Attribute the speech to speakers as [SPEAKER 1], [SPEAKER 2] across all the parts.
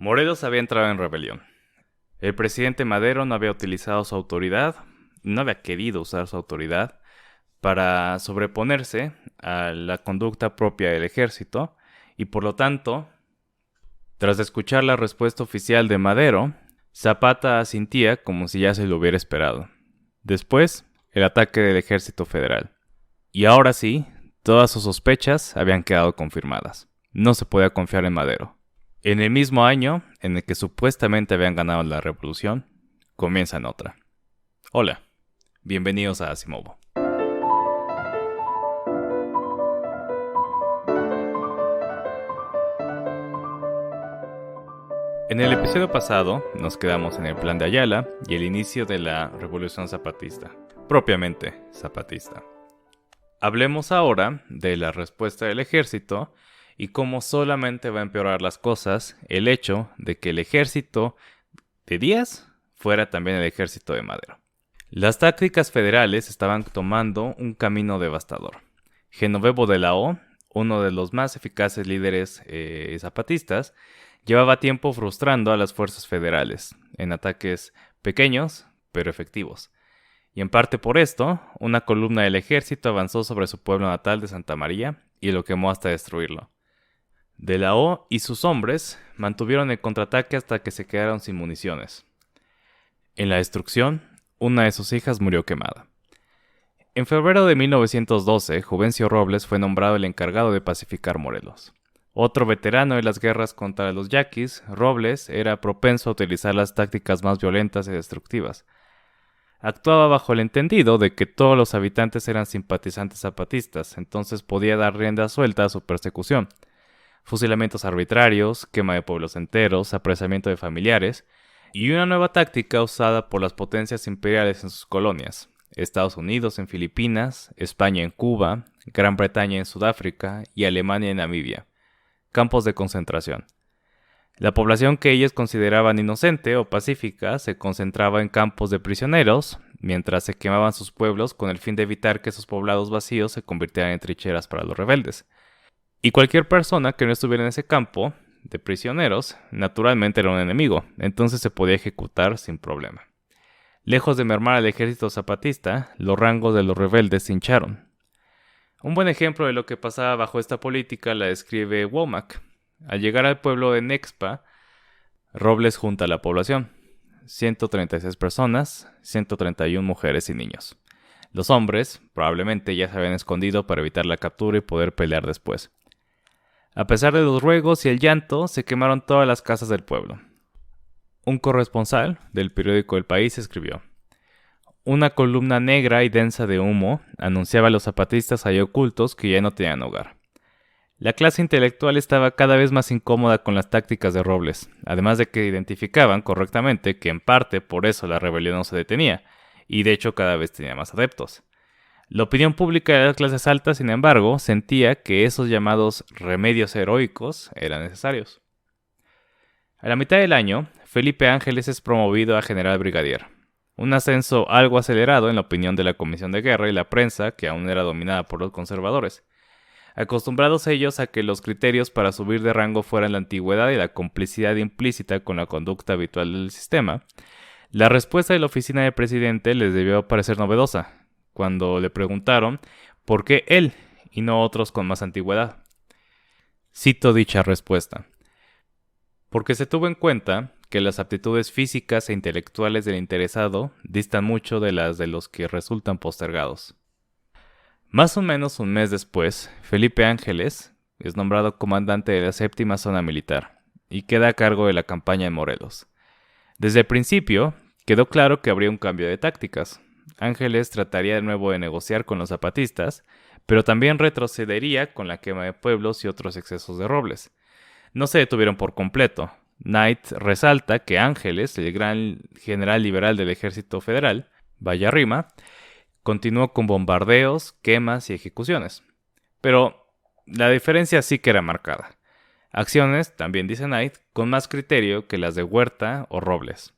[SPEAKER 1] Morelos había entrado en rebelión. El presidente Madero no había utilizado su autoridad, no había querido usar su autoridad para sobreponerse a la conducta propia del ejército y por lo tanto, tras escuchar la respuesta oficial de Madero, Zapata asintía como si ya se lo hubiera esperado. Después, el ataque del ejército federal. Y ahora sí, todas sus sospechas habían quedado confirmadas. No se podía confiar en Madero. En el mismo año en el que supuestamente habían ganado la revolución, comienzan otra. Hola, bienvenidos a Asimovo. En el episodio pasado nos quedamos en el plan de Ayala y el inicio de la revolución zapatista, propiamente zapatista. Hablemos ahora de la respuesta del ejército y cómo solamente va a empeorar las cosas el hecho de que el ejército de Díaz fuera también el ejército de Madero. Las tácticas federales estaban tomando un camino devastador. Genovevo de la O, uno de los más eficaces líderes zapatistas, llevaba tiempo frustrando a las fuerzas federales en ataques pequeños pero efectivos. Y en parte por esto, una columna del ejército avanzó sobre su pueblo natal de Santa María y lo quemó hasta destruirlo. De la O y sus hombres mantuvieron el contraataque hasta que se quedaron sin municiones. En la destrucción, una de sus hijas murió quemada. En febrero de 1912, Juvencio Robles fue nombrado el encargado de pacificar Morelos. Otro veterano de las guerras contra los yaquis, Robles era propenso a utilizar las tácticas más violentas y destructivas. Actuaba bajo el entendido de que todos los habitantes eran simpatizantes zapatistas, entonces podía dar rienda suelta a su persecución. Fusilamientos arbitrarios, quema de pueblos enteros, apresamiento de familiares, y una nueva táctica usada por las potencias imperiales en sus colonias. Estados Unidos en Filipinas, España en Cuba, Gran Bretaña en Sudáfrica y Alemania en Namibia. Campos de concentración. La población que ellos consideraban inocente o pacífica se concentraba en campos de prisioneros, mientras se quemaban sus pueblos con el fin de evitar que esos poblados vacíos se convirtieran en trincheras para los rebeldes. Y cualquier persona que no estuviera en ese campo de prisioneros, naturalmente era un enemigo, entonces se podía ejecutar sin problema. Lejos de mermar al ejército zapatista, los rangos de los rebeldes se hincharon. Un buen ejemplo de lo que pasaba bajo esta política la describe Womack. Al llegar al pueblo de Nexpa, Robles junta a la población. 136 personas, 131 mujeres y niños. Los hombres probablemente ya se habían escondido para evitar la captura y poder pelear después. A pesar de los ruegos y el llanto, se quemaron todas las casas del pueblo. Un corresponsal del periódico El País escribió: una columna negra y densa de humo anunciaba a los zapatistas ahí ocultos que ya no tenían hogar. La clase intelectual estaba cada vez más incómoda con las tácticas de Robles, además de que identificaban correctamente que en parte por eso la rebelión no se detenía, y de hecho cada vez tenía más adeptos. La opinión pública de las clases altas, sin embargo, sentía que esos llamados remedios heroicos eran necesarios. A la mitad del año, Felipe Ángeles es promovido a general brigadier. Un ascenso algo acelerado en la opinión de la Comisión de Guerra y la prensa, que aún era dominada por los conservadores. Acostumbrados ellos a que los criterios para subir de rango fueran la antigüedad y la complicidad implícita con la conducta habitual del sistema, la respuesta de la oficina del presidente les debió parecer novedosa, cuando le preguntaron por qué él y no otros con más antigüedad. Cito dicha respuesta: porque se tuvo en cuenta que las aptitudes físicas e intelectuales del interesado distan mucho de las de los que resultan postergados. Más o menos un mes después, Felipe Ángeles es nombrado comandante de la 7ª Zona Militar y queda a cargo de la campaña en Morelos. Desde el principio, quedó claro que habría un cambio de tácticas. Ángeles trataría de nuevo de negociar con los zapatistas, pero también retrocedería con la quema de pueblos y otros excesos de Robles. No se detuvieron por completo. Knight resalta que Ángeles, el gran general liberal del ejército federal, vaya rima, continuó con bombardeos, quemas y ejecuciones. Pero la diferencia sí que era marcada. Acciones, también dice Knight, con más criterio que las de Huerta o Robles.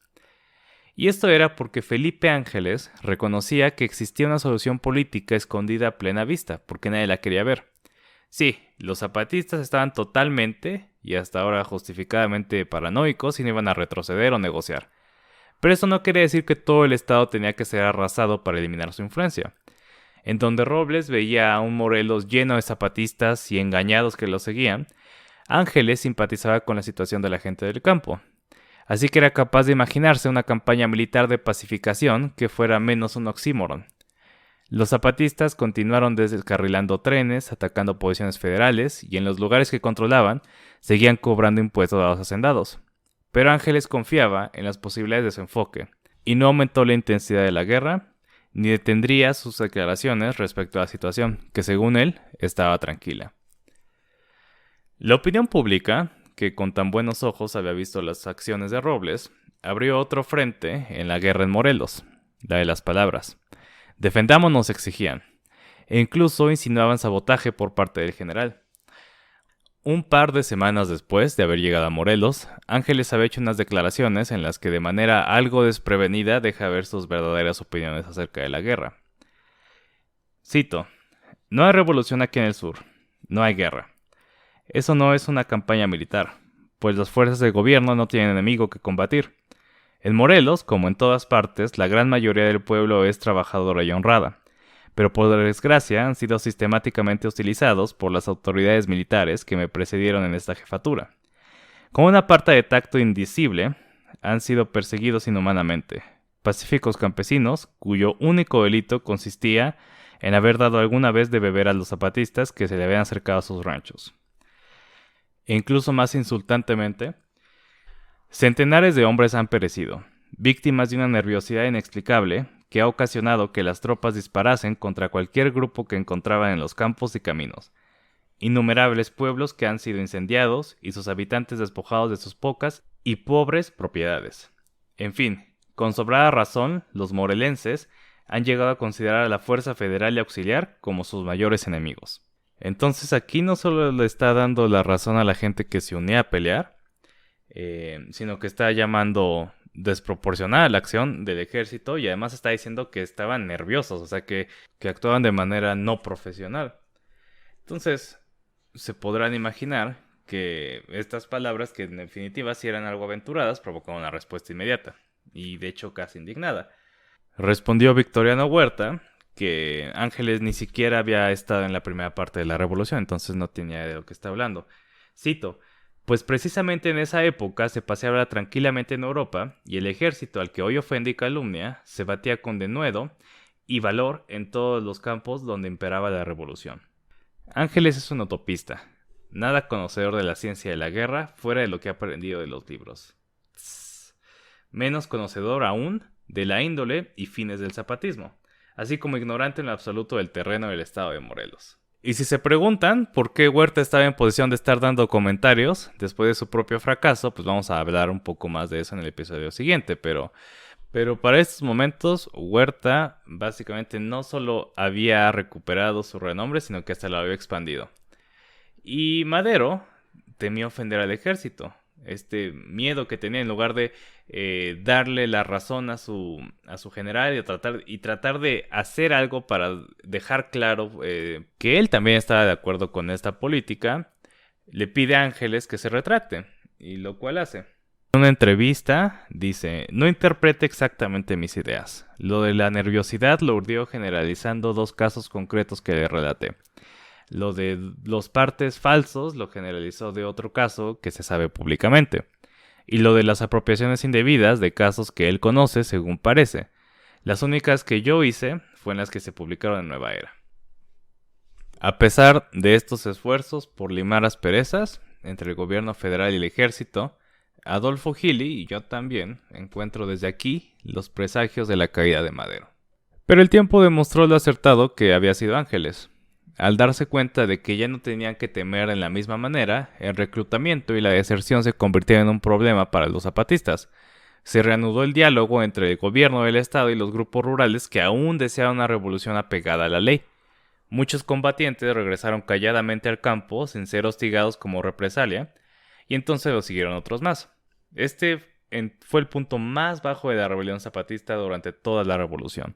[SPEAKER 1] Y esto era porque Felipe Ángeles reconocía que existía una solución política escondida a plena vista, porque nadie la quería ver. Sí, los zapatistas estaban totalmente y hasta ahora justificadamente paranoicos y no iban a retroceder o negociar. Pero eso no quiere decir que todo el Estado tenía que ser arrasado para eliminar su influencia. En donde Robles veía a un Morelos lleno de zapatistas y engañados que lo seguían, Ángeles simpatizaba con la situación de la gente del campo. Así que era capaz de imaginarse una campaña militar de pacificación que fuera menos un oxímoron. Los zapatistas continuaron descarrilando trenes, atacando posiciones federales y en los lugares que controlaban seguían cobrando impuestos a los hacendados. Pero Ángeles confiaba en las posibilidades de su enfoque y no aumentó la intensidad de la guerra ni detendría sus declaraciones respecto a la situación, que según él estaba tranquila. La opinión pública, que con tan buenos ojos había visto las acciones de Robles, abrió otro frente en la guerra en Morelos, la de las palabras. Defendámonos, exigían, e incluso insinuaban sabotaje por parte del general. Un par de semanas después de haber llegado a Morelos, Ángeles había hecho unas declaraciones en las que de manera algo desprevenida deja ver sus verdaderas opiniones acerca de la guerra. Cito: "No hay revolución aquí en el sur, no hay guerra. Eso no es una campaña militar, pues las fuerzas del gobierno no tienen enemigo que combatir. En Morelos, como en todas partes, la gran mayoría del pueblo es trabajadora y honrada, pero por desgracia han sido sistemáticamente hostilizados por las autoridades militares que me precedieron en esta jefatura. Con una parte de tacto indicible, han sido perseguidos inhumanamente. Pacíficos campesinos, cuyo único delito consistía en haber dado alguna vez de beber a los zapatistas que se le habían acercado a sus ranchos. E incluso más insultantemente, centenares de hombres han perecido, víctimas de una nerviosidad inexplicable que ha ocasionado que las tropas disparasen contra cualquier grupo que encontraban en los campos y caminos. Innumerables pueblos que han sido incendiados y sus habitantes despojados de sus pocas y pobres propiedades. En fin, con sobrada razón, los morelenses han llegado a considerar a la fuerza federal y auxiliar como sus mayores enemigos". Entonces aquí no solo le está dando la razón a la gente que se unía a pelear, sino que está llamando desproporcionada la acción del ejército y además está diciendo que estaban nerviosos, o sea que actuaban de manera no profesional. Entonces, se podrán imaginar que estas palabras, que en definitiva sí eran algo aventuradas, provocaron una respuesta inmediata, y de hecho casi indignada. Respondió Victoriano Huerta que Ángeles ni siquiera había estado en la primera parte de la revolución, entonces no tenía idea de lo que está hablando. Cito: "Pues precisamente en esa época se paseaba tranquilamente en Europa y el ejército al que hoy ofende y calumnia se batía con denuedo y valor en todos los campos donde imperaba la revolución". Ángeles es un utopista, nada conocedor de la ciencia de la guerra fuera de lo que ha aprendido de los libros. Menos conocedor aún de la índole y fines del zapatismo, así como ignorante en lo absoluto del terreno del estado de Morelos. Y si se preguntan por qué Huerta estaba en posición de estar dando comentarios después de su propio fracaso, pues vamos a hablar un poco más de eso en el episodio siguiente, pero para estos momentos Huerta básicamente no solo había recuperado su renombre, sino que hasta lo había expandido. Y Madero temió ofender al ejército. Este miedo que tenía, en lugar de darle la razón a su general y tratar de hacer algo para dejar claro que él también estaba de acuerdo con esta política, le pide a Ángeles que se retracte, y lo cual hace. En una entrevista dice: "No interprete exactamente mis ideas. Lo de la nerviosidad lo urdió generalizando dos casos concretos que le relaté. Lo de los partes falsos lo generalizó de otro caso que se sabe públicamente. Y lo de las apropiaciones indebidas de casos que él conoce, según parece. Las únicas que yo hice fueron las que se publicaron en Nueva Era". A pesar de estos esfuerzos por limar asperezas entre el gobierno federal y el ejército, Adolfo Gili y yo también encuentro desde aquí los presagios de la caída de Madero. Pero el tiempo demostró lo acertado que había sido Ángeles. Al darse cuenta de que ya no tenían que temer en la misma manera, el reclutamiento y la deserción se convirtieron en un problema para los zapatistas. Se reanudó el diálogo entre el gobierno del estado y los grupos rurales que aún deseaban una revolución apegada a la ley. Muchos combatientes regresaron calladamente al campo sin ser hostigados como represalia, y entonces lo siguieron otros más. Este fue el punto más bajo de la rebelión zapatista durante toda la revolución.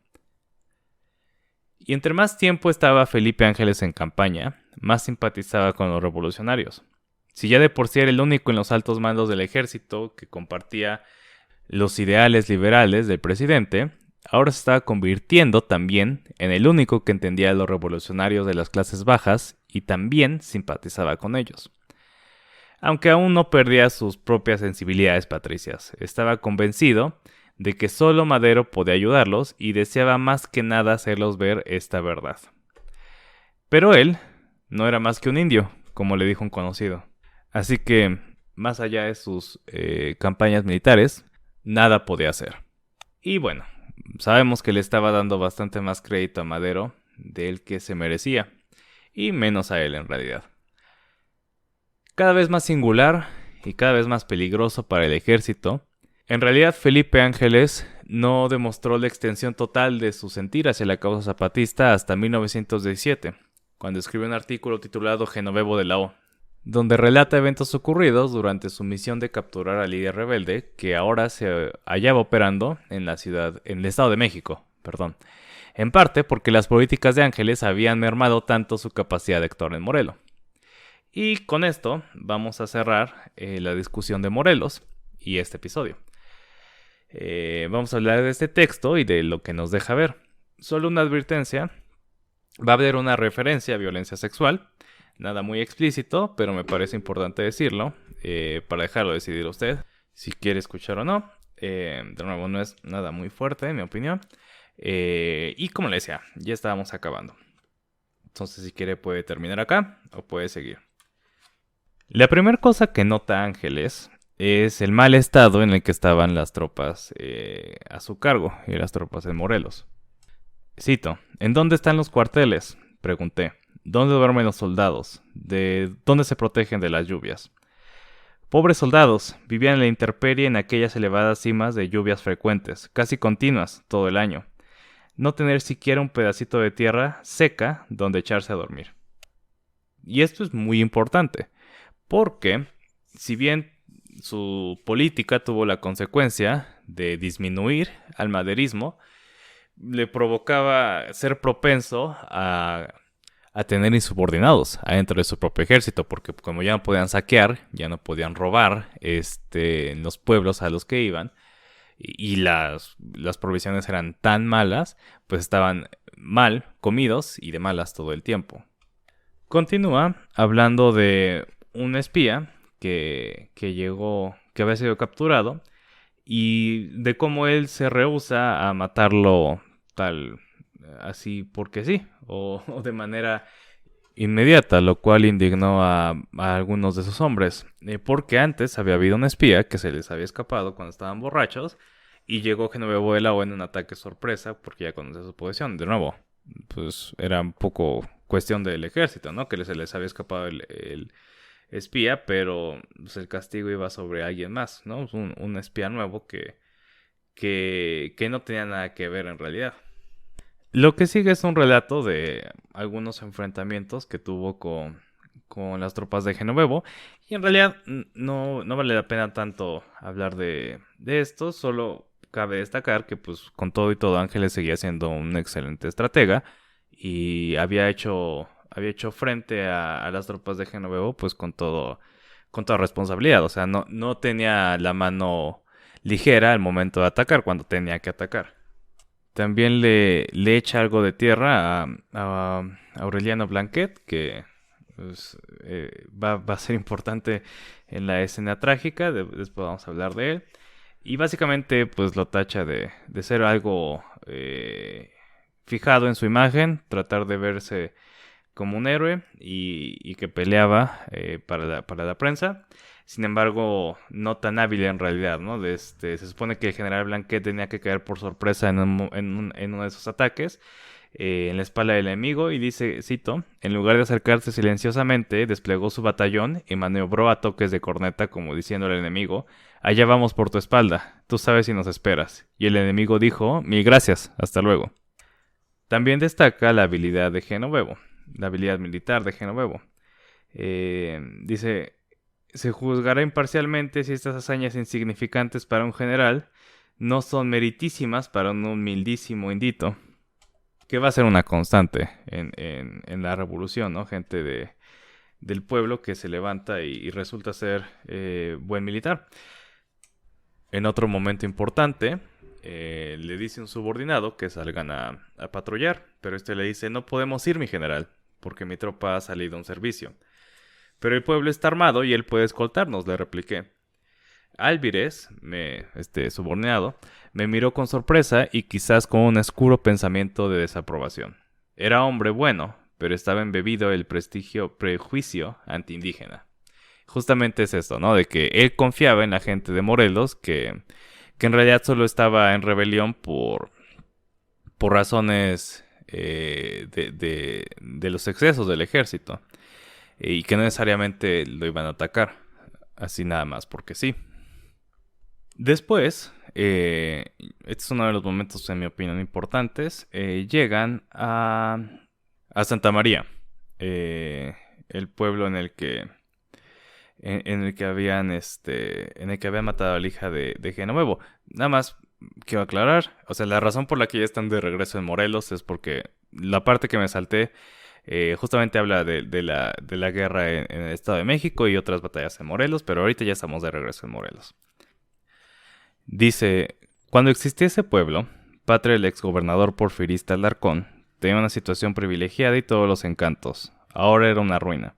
[SPEAKER 1] Y entre más tiempo estaba Felipe Ángeles en campaña, más simpatizaba con los revolucionarios. Si ya de por sí era el único en los altos mandos del ejército que compartía los ideales liberales del presidente, ahora se estaba convirtiendo también en el único que entendía a los revolucionarios de las clases bajas y también simpatizaba con ellos. Aunque aún no perdía sus propias sensibilidades patricias, estaba convencido de que solo Madero podía ayudarlos y deseaba más que nada hacerlos ver esta verdad. Pero él no era más que un indio, como le dijo un conocido. Así que, más allá de sus campañas militares, nada podía hacer. Y bueno, sabemos que le estaba dando bastante más crédito a Madero del que se merecía, y menos a él en realidad. Cada vez más singular y cada vez más peligroso para el ejército, en realidad Felipe Ángeles no demostró la extensión total de su sentir hacia la causa zapatista hasta 1917, cuando escribió un artículo titulado Genovevo de la O, donde relata eventos ocurridos durante su misión de capturar al líder rebelde que ahora se hallaba operando en el Estado de México, en parte porque las políticas de Ángeles habían mermado tanto su capacidad de actuar en Morelos. Y con esto vamos a cerrar la discusión de Morelos y este episodio. Vamos a hablar de este texto y de lo que nos deja ver. Solo una advertencia, va a haber una referencia a violencia sexual, nada muy explícito, pero me parece importante decirlo, para dejarlo decidir usted si quiere escuchar o no. De nuevo, no es nada muy fuerte, en mi opinión. Y como le decía, ya estábamos acabando. Entonces, si quiere, puede terminar acá o puede seguir. La primera cosa que nota Ángeles es el mal estado en el que estaban las tropas a su cargo y las tropas en Morelos. Cito, ¿en dónde están los cuarteles?, pregunté. ¿Dónde duermen los soldados? ¿De dónde se protegen de las lluvias? Pobres soldados, vivían en la intemperie en aquellas elevadas cimas de lluvias frecuentes, casi continuas, todo el año. No tener siquiera un pedacito de tierra seca donde echarse a dormir. Y esto es muy importante, porque si bien su política tuvo la consecuencia de disminuir al maderismo, le provocaba ser propenso a tener insubordinados adentro de su propio ejército, porque como ya no podían saquear, ya no podían robar en los pueblos a los que iban, y las provisiones eran tan malas, pues estaban mal comidos y de malas todo el tiempo. Continúa hablando de un espía que llegó, que había sido capturado, y de cómo él se rehúsa a matarlo así porque sí, o de manera inmediata, lo cual indignó a algunos de sus hombres, porque antes había habido un espía que se les había escapado cuando estaban borrachos, y llegó Genovevo de la O en un ataque sorpresa, porque ya conocía su posición. De nuevo, pues era un poco cuestión del ejército, ¿no? Que se les había escapado el espía, pero pues, el castigo iba sobre alguien más, ¿no? Un espía nuevo que no tenía nada que ver en realidad. Lo que sigue es un relato de algunos enfrentamientos que tuvo con las tropas de Genovevo, y en realidad no vale la pena tanto hablar de esto, solo cabe destacar que pues con todo y todo Ángeles seguía siendo un excelente estratega y había hecho frente a las tropas de Genovevo pues con toda responsabilidad, o sea, no tenía la mano ligera al momento de atacar cuando tenía que atacar. También le echa algo de tierra a Aureliano Blanquet, que pues, va a ser importante en la escena trágica, después vamos a hablar de él. Y básicamente pues lo tacha de ser algo fijado en su imagen, tratar de verse como un héroe y que peleaba para la prensa. Sin embargo, no tan hábil en realidad, ¿no? Se supone que el general Blanquet tenía que caer por sorpresa en uno de esos ataques en la espalda del enemigo y dice, cito, en lugar de acercarse silenciosamente, desplegó su batallón y maniobró a toques de corneta como diciendo al enemigo, allá vamos por tu espalda, tú sabes si nos esperas. Y el enemigo dijo, mil gracias, hasta luego. También destaca la habilidad de Genovevo, la habilidad militar de Genovevo. Dice, se juzgará imparcialmente si estas hazañas insignificantes para un general no son meritísimas para un humildísimo indito. que va a ser una constante en la revolución, ¿no? Gente del pueblo que se levanta y resulta ser buen militar. En otro momento importante, le dice un subordinado que salgan a patrullar, pero este le dice: no podemos ir, mi general, porque mi tropa ha salido a un servicio. Pero el pueblo está armado y él puede escoltarnos, le repliqué. Álvarez, este subordinado, me miró con sorpresa y quizás con un oscuro pensamiento de desaprobación. Era hombre bueno, pero estaba embebido el prejuicio antiindígena. Justamente es esto, ¿no? De que él confiaba en la gente de Morelos, que en realidad solo estaba en rebelión por razones de los excesos del ejército, y que no necesariamente lo iban a atacar, así nada más porque sí. Después, este es uno de los momentos, en mi opinión, importantes, llegan a Santa María, el pueblo en el que habían matado a la hija de Genovevo. Nada más quiero aclarar, o sea, la razón por la que ya están de regreso en Morelos es porque la parte que me salté justamente habla de la guerra en el Estado de México y otras batallas en Morelos, pero ahorita ya estamos de regreso en Morelos. Dice: cuando existía ese pueblo, patria del exgobernador porfirista Alarcón, tenía una situación privilegiada y todos los encantos. Ahora era una ruina,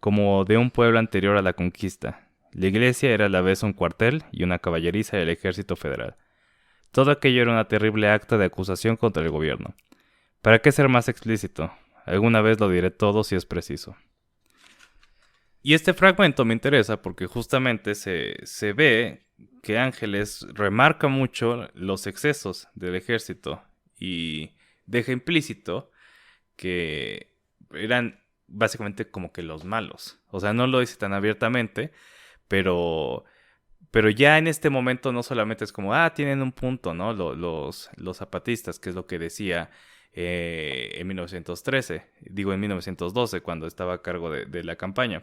[SPEAKER 1] como de un pueblo anterior a la conquista. La iglesia era a la vez un cuartel y una caballeriza del ejército federal. Todo aquello era una terrible acta de acusación contra el gobierno. ¿Para qué ser más explícito? Alguna vez lo diré todo si es preciso. Y este fragmento me interesa porque justamente se ve que Ángeles remarca mucho los excesos del ejército y deja implícito que eran básicamente como que los malos. O sea, no lo dice tan abiertamente, pero ya en este momento no solamente es como, tienen un punto, ¿no? Los zapatistas, que es lo que decía en 1912, cuando estaba a cargo de la campaña,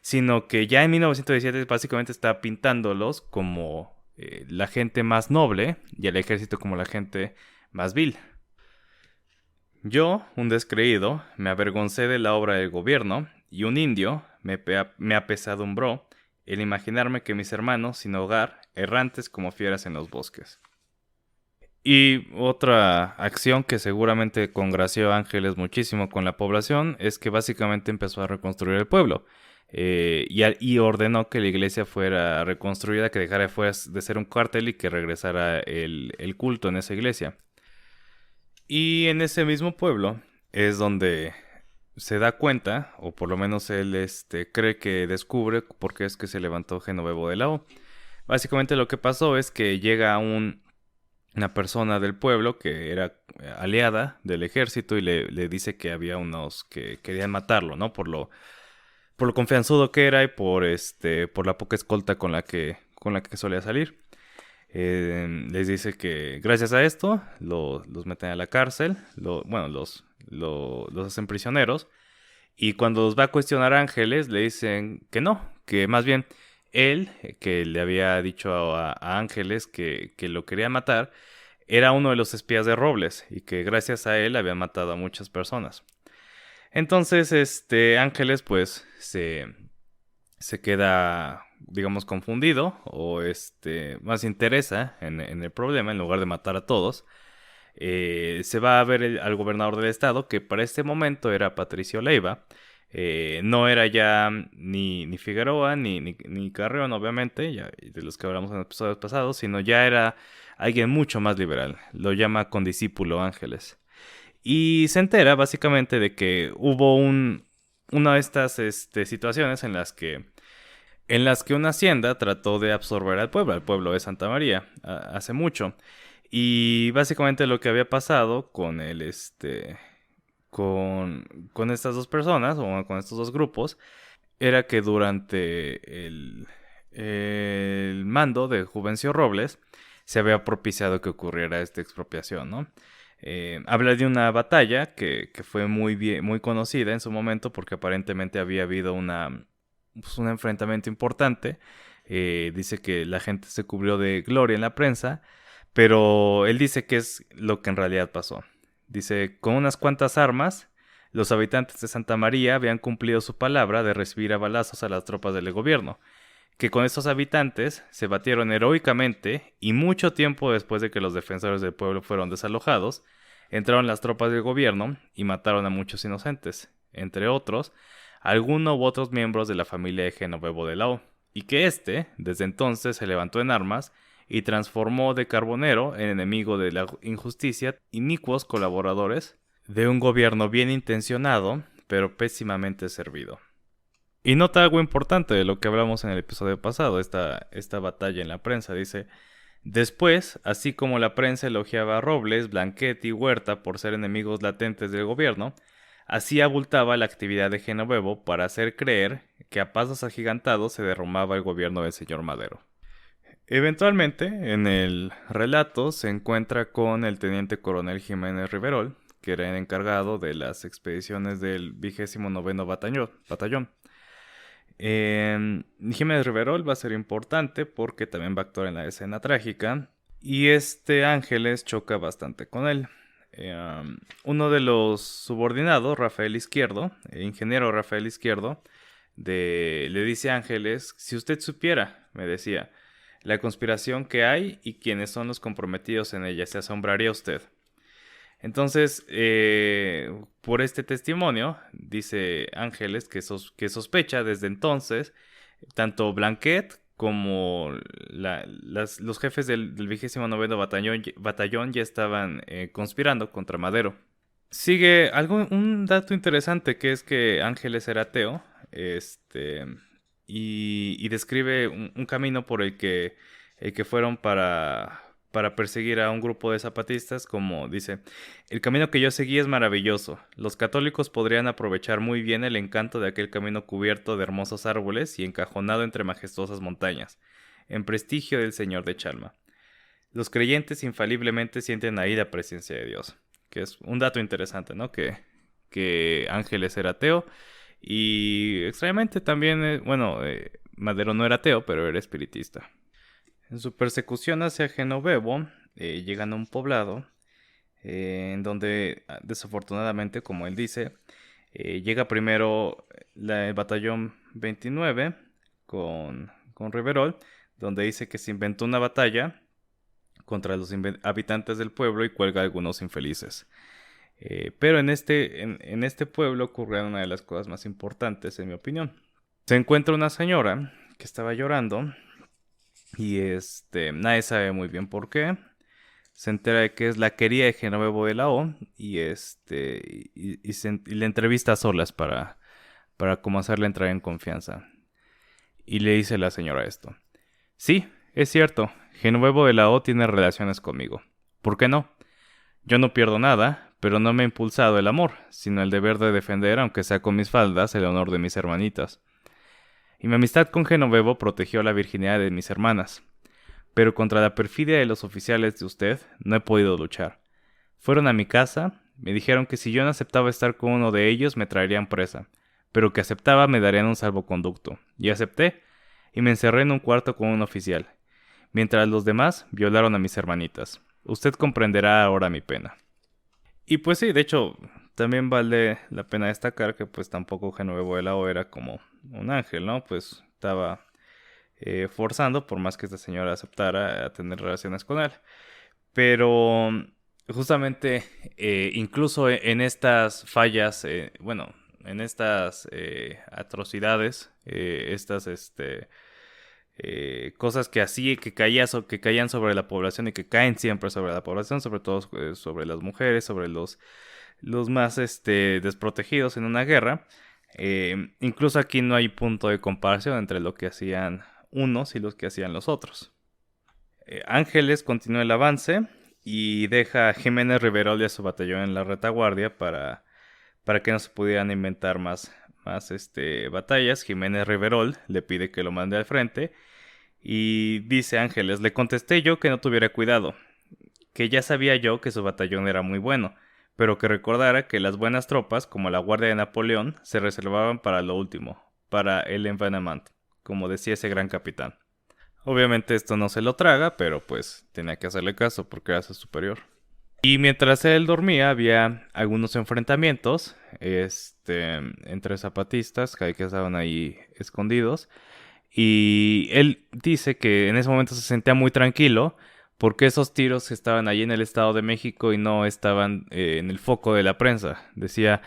[SPEAKER 1] sino que ya en 1917 básicamente está pintándolos como la gente más noble y el ejército como la gente más vil. Yo, un descreído, me avergoncé de la obra del gobierno y un indio me apesadumbró el imaginarme que mis hermanos sin hogar, errantes como fieras en los bosques. Y otra acción que seguramente congració a Ángeles muchísimo con la población es que básicamente empezó a reconstruir el pueblo. Y ordenó que la iglesia fuera reconstruida, que dejara de ser un cuartel y que regresara el culto en esa iglesia. Y en ese mismo pueblo es donde se da cuenta, o por lo menos él cree que descubre por qué es que se levantó Genovevo de la O. Básicamente lo que pasó es que llega una persona del pueblo que era aliada del ejército y le dice que había unos que querían matarlo, ¿no? Por lo confianzudo que era y por la poca escolta con la que solía salir. Les dice que gracias a esto los meten a la cárcel, los hacen prisioneros, y cuando los va a cuestionar Ángeles le dicen que no, que más bien él, que le había dicho a Ángeles que lo quería matar, era uno de los espías de Robles y que gracias a él había matado a muchas personas. Entonces Ángeles pues se queda, digamos, confundido, o más interesa en el problema en lugar de matar a todos. Se va a ver al gobernador del estado, que para este momento era Patricio Leiva. No era ya ni Figueroa ni Carrión, obviamente, ya de los que hablamos en los episodios pasados, sino ya era alguien mucho más liberal. Lo llama condiscípulo Ángeles. Y se entera básicamente de que hubo una de estas situaciones en las que una hacienda trató de absorber al pueblo de Santa María, hace mucho. Y básicamente lo que había pasado con con estas dos personas, o con estos dos grupos, era que durante el mando de Juvencio Robles se había propiciado que ocurriera esta expropiación, ¿no? Habla de una batalla que fue muy conocida en su momento, porque aparentemente había habido un enfrentamiento importante. Dice que la gente se cubrió de gloria en la prensa, pero él dice que es lo que en realidad pasó. Dice, con unas cuantas armas, los habitantes de Santa María habían cumplido su palabra de recibir a balazos a las tropas del gobierno, que con estos habitantes se batieron heroicamente y mucho tiempo después de que los defensores del pueblo fueron desalojados, entraron las tropas del gobierno y mataron a muchos inocentes, entre otros, algunos u otros miembros de la familia de Genovevo de Lao, y que desde entonces se levantó en armas y transformó de Carbonero en enemigo de la injusticia, inicuos colaboradores de un gobierno bien intencionado, pero pésimamente servido. Y nota algo importante de lo que hablamos en el episodio pasado, esta batalla en la prensa. Dice, después, así como la prensa elogiaba a Robles, Blanquet y Huerta por ser enemigos latentes del gobierno, así abultaba la actividad de Genovevo para hacer creer que a pasos agigantados se derrumbaba el gobierno del señor Madero. Eventualmente, en el relato se encuentra con el teniente coronel Jiménez Riverol, que era el encargado de las expediciones del 29º Batallón. Jiménez Riverol va a ser importante porque también va a actuar en la escena trágica y Ángeles choca bastante con él. Uno de los subordinados, Rafael Izquierdo, ingeniero Rafael Izquierdo, le dice a Ángeles, si usted supiera, me decía, la conspiración que hay y quiénes son los comprometidos en ella, se asombraría usted. Entonces, por este testimonio, dice Ángeles que sospecha desde entonces, tanto Blanquet como los jefes del 29º batallón ya estaban conspirando contra Madero. Sigue un dato interesante, que es que Ángeles era ateo, y describe un camino por el que fueron para perseguir a un grupo de zapatistas, como dice, el camino que yo seguí es maravilloso. Los católicos podrían aprovechar muy bien el encanto de aquel camino cubierto de hermosos árboles y encajonado entre majestuosas montañas, en prestigio del Señor de Chalma. Los creyentes infaliblemente sienten ahí la presencia de Dios, que es un dato interesante, ¿no? Que Ángeles era ateo y extrañamente también, Madero no era ateo, pero era espiritista. En su persecución hacia Genovevo, llegan a un poblado en donde, desafortunadamente, como él dice, llega primero el batallón 29 con Riverol, donde dice que se inventó una batalla contra los habitantes del pueblo y cuelga a algunos infelices. Pero en este pueblo ocurrió una de las cosas más importantes, en mi opinión. Se encuentra una señora que estaba llorando y nadie sabe muy bien por qué. Se entera de que es la querida de Genovevo de Lao y le entrevista a solas para como hacerle entrar en confianza. Y le dice la señora esto. Sí, es cierto, Genovevo de Lao tiene relaciones conmigo. ¿Por qué no? Yo no pierdo nada, pero no me ha impulsado el amor, sino el deber de defender, aunque sea con mis faldas, el honor de mis hermanitas. Y mi amistad con Genovevo protegió la virginidad de mis hermanas. Pero contra la perfidia de los oficiales de usted no he podido luchar. Fueron a mi casa, me dijeron que si yo no aceptaba estar con uno de ellos me traerían presa, pero que aceptaba me darían un salvoconducto. Y acepté, y me encerré en un cuarto con un oficial, mientras los demás violaron a mis hermanitas. Usted comprenderá ahora mi pena. Y pues sí, de hecho, también vale la pena destacar que pues tampoco Genovevo de Lao era como un ángel, ¿no? Pues estaba forzando, por más que esta señora aceptara a tener relaciones con él. Pero justamente, incluso en estas fallas, en estas atrocidades, cosas que caían sobre la población y que caen siempre sobre la población, sobre todo sobre las mujeres, sobre los más desprotegidos en una guerra. Incluso aquí no hay punto de comparación entre lo que hacían unos y los que hacían los otros. Ángeles continúa el avance y deja a Jiménez Riverol y a su batallón en la retaguardia para que no se pudieran inventar más batallas. Jiménez Riverol le pide que lo mande al frente y dice Ángeles, le contesté yo que no tuviera cuidado, que ya sabía yo que su batallón era muy bueno, pero que recordara que las buenas tropas, como la Guardia de Napoleón, se reservaban para lo último, para el envenenamiento, como decía ese gran capitán. Obviamente esto no se lo traga, pero pues tenía que hacerle caso porque era su superior. Y mientras él dormía había algunos enfrentamientos entre zapatistas que estaban ahí escondidos. Y él dice que en ese momento se sentía muy tranquilo porque esos tiros estaban allí en el Estado de México y no estaban en el foco de la prensa. Decía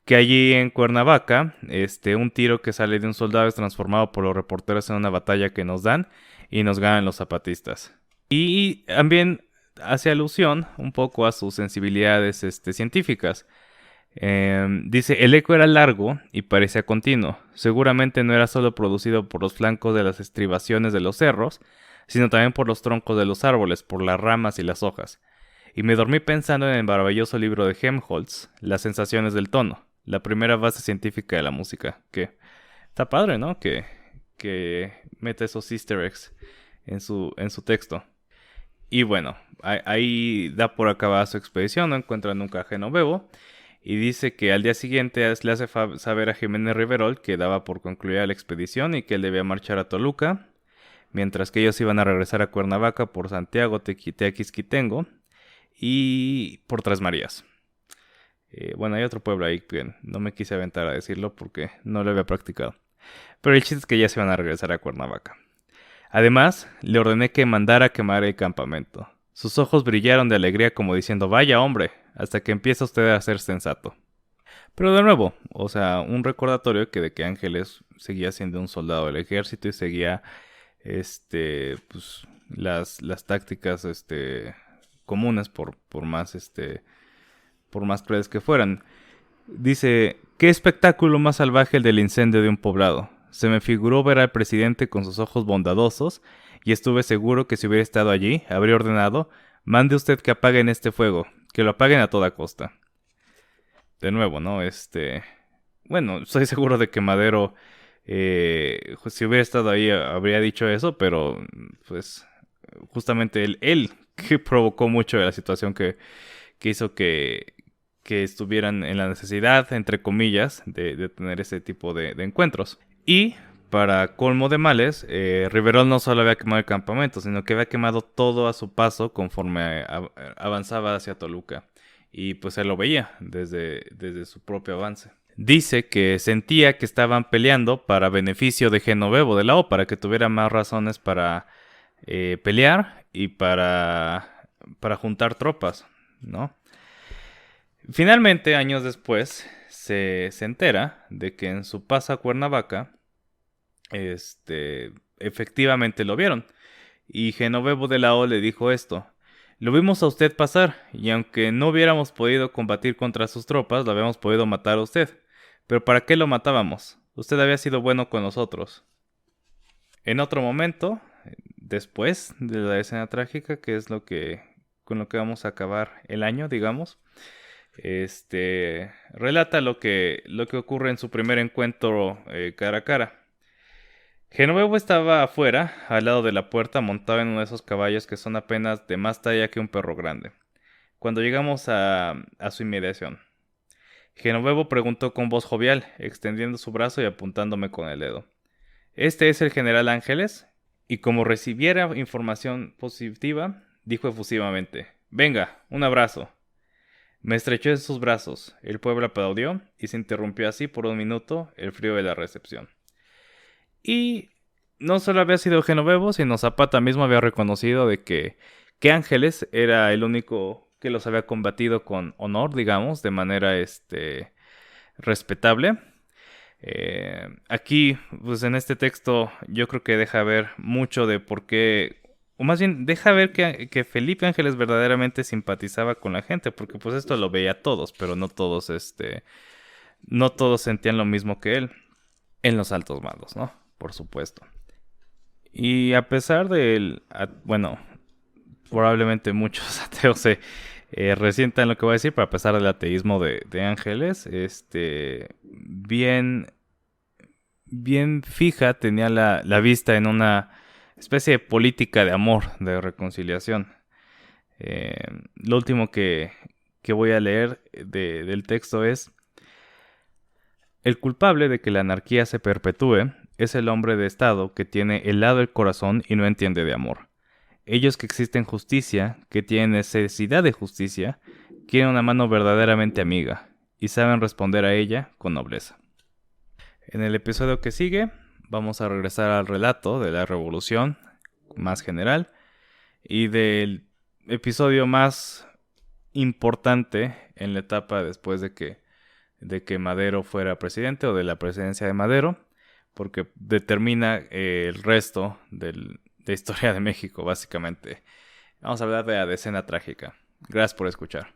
[SPEAKER 1] que allí en Cuernavaca, un tiro que sale de un soldado es transformado por los reporteros en una batalla que nos dan y nos ganan los zapatistas. Y también hace alusión un poco a sus sensibilidades científicas. Dice, el eco era largo y parecía continuo. Seguramente no era solo producido por los flancos de las estribaciones de los cerros, sino también por los troncos de los árboles, por las ramas y las hojas. Y me dormí pensando en el maravilloso libro de Helmholtz, Las sensaciones del tono, la primera base científica de la música. Que está padre, ¿no? Que mete esos easter eggs en su texto. Y bueno, ahí da por acabada su expedición, no encuentra nunca a Genovevo. Y dice que al día siguiente le hace saber a Jiménez Riverol que daba por concluida la expedición y que él debía marchar a Toluca, mientras que ellos iban a regresar a Cuernavaca por Santiago, Tequisquitengo y por Tres Marías. Bueno, hay otro pueblo ahí que no me quise aventar a decirlo porque no lo había practicado. Pero el chiste es que ya se iban a regresar a Cuernavaca. Además, le ordené que mandara a quemar el campamento. Sus ojos brillaron de alegría como diciendo, vaya hombre, hasta que empieza usted a ser sensato. Pero de nuevo, o sea, un recordatorio de que Ángeles seguía siendo un soldado del ejército y seguía, pues, las tácticas, comunes por más crueles que fueran. Dice, qué espectáculo más salvaje el del incendio de un poblado. Se me figuró ver al presidente con sus ojos bondadosos y estuve seguro que si hubiera estado allí, habría ordenado, mande usted que apaguen este fuego, que lo apaguen a toda costa. De nuevo, ¿no? Bueno, estoy seguro de que Madero, si hubiera estado ahí, habría dicho eso, pero pues justamente él que provocó mucho de la situación que hizo que estuvieran en la necesidad, entre comillas, de tener ese tipo de encuentros. Y para colmo de males, Riverol no solo había quemado el campamento, sino que había quemado todo a su paso conforme avanzaba hacia Toluca. Y pues él lo veía desde su propio avance. Dice que sentía que estaban peleando para beneficio de Genovevo de la O, para que tuviera más razones para pelear y para juntar tropas, ¿no? Finalmente, años después, se entera de que en su paso a Cuernavaca, efectivamente lo vieron. Y Genovevo de la O le dijo esto: lo vimos a usted pasar, y aunque no hubiéramos podido combatir contra sus tropas, lo habíamos podido matar a usted. Pero ¿para qué lo matábamos? Usted había sido bueno con nosotros. En otro momento, después de la escena trágica, que es con lo que vamos a acabar el año, digamos, relata lo que ocurre en su primer encuentro cara a cara. Genovevo estaba afuera, al lado de la puerta, montado en uno de esos caballos que son apenas de más talla que un perro grande. Cuando llegamos a su inmediación, Genovevo preguntó con voz jovial, extendiendo su brazo y apuntándome con el dedo: ¿este es el general Ángeles? Y como recibiera información positiva, dijo efusivamente: venga, un abrazo. Me estrechó en sus brazos, el pueblo aplaudió y se interrumpió así por un minuto el frío de la recepción. Y no solo había sido Genovevo, sino Zapata mismo había reconocido de que Ángeles era el único que los había combatido con honor, digamos, de manera respetable. Aquí, pues en este texto, yo creo que deja ver mucho de por qué, o más bien deja ver que Felipe Ángeles verdaderamente simpatizaba con la gente, porque pues esto lo veía todos, pero no todos sentían lo mismo que él en los altos mandos, ¿no? Por supuesto. Y a pesar del, bueno, probablemente muchos ateos se resientan lo que voy a decir, pero a pesar del ateísmo de Ángeles, bien fija tenía la vista en una especie de política de amor, de reconciliación. Lo último que voy a leer del texto es: el culpable de que la anarquía se perpetúe es el hombre de Estado que tiene helado el corazón y no entiende de amor. Ellos que existen justicia, que tienen necesidad de justicia, quieren una mano verdaderamente amiga y saben responder a ella con nobleza. En el episodio que sigue, vamos a regresar al relato de la revolución más general y del episodio más importante en la etapa después de que Madero fuera presidente, o de la presidencia de Madero, porque determina el resto de historia de México, básicamente. Vamos a hablar de la decena trágica. Gracias por escuchar.